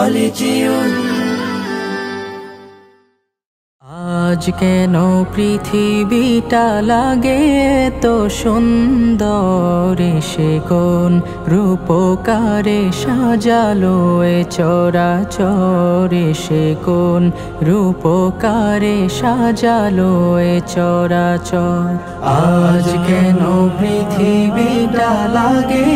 মালিচিউন। আজ কেন পৃথিবীটা লাগে তো সুন্দর, সে কোন রূপকারে সাজালো এ চরাচর, সে কোন রূপকারে সাজালো এ চরাচর। আজ কেন পৃথিবীটা লাগে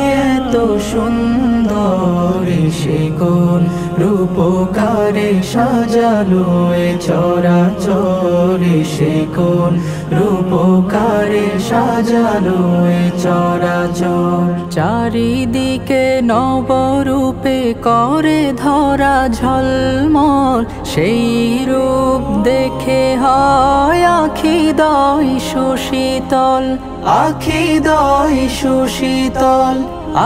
তো সুন্দর, সে কোন রূপকারে সাজালো এ চরাচর, সে কোন রূপকারে সাজালো এ চরাচর। চারিদিকে নবরূপে করে ধরা ঝলমল, সেই রূপ দেখে হয় আখিদয় সুশীতল, আখিদয় সুশীতল,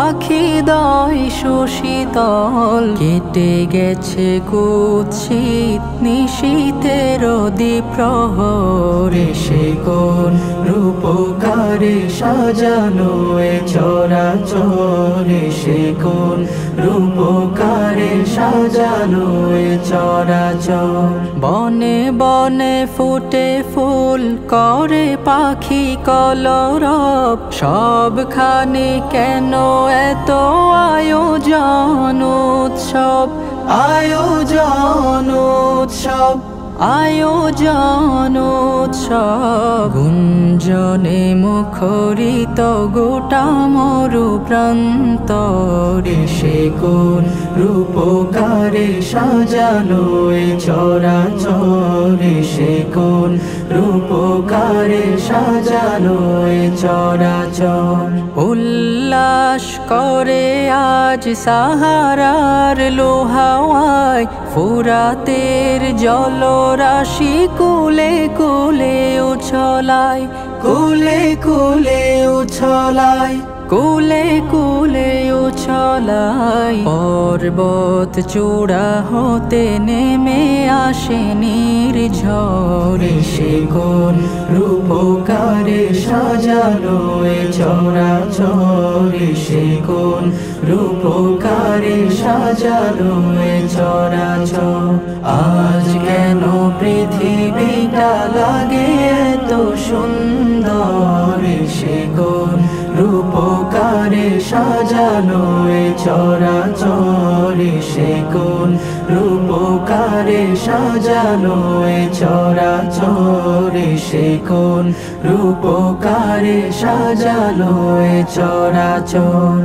আখিদয় সুশীতল। কেটে গেছে কুৎসিত নিশীথের দ্বিপ্রহর, সে কোন রূপকারে সাজালো এ চরাচর, সে কোন রূপকারে সাজালো এ চরাচর। বনে বনে ফুটে ফুল করে পাখি কলরব, সবখানে কেন এত আয়োজন উৎসব, আয়োজন উৎসব, আয়োজন উৎসব। গুঞ্জনে মুখরিত গোটা মরু প্রান্তর, সে কোন রূপকারে সাজালো এ চরাচর, সে কোন রূপকারে সাজালো এ চরাচর। উল্লাস করে আজ সাহারার লোহাওয়ায়, ফুরাতের জলরাশি কুলে কুলে উছলায়, কুলে কুলে উছলায়, কুলে কুলে উছলায়। পর্বত চূড়া হতে নেমে আসে নির্ঝর, সে কোন রূপকারে সাজালো এ চরাচর, সে কোন রূপকারে সাজালো এ চরাচর। আজ কেন পৃথিবীটা লাগে তো সুন্দর, সে কোন রূপকারে সাজালো এ চরাচর, সে কোন রূপকারে সাজালো এ চরাচর, সে কোন রূপকারে সাজালো এ চরাচর।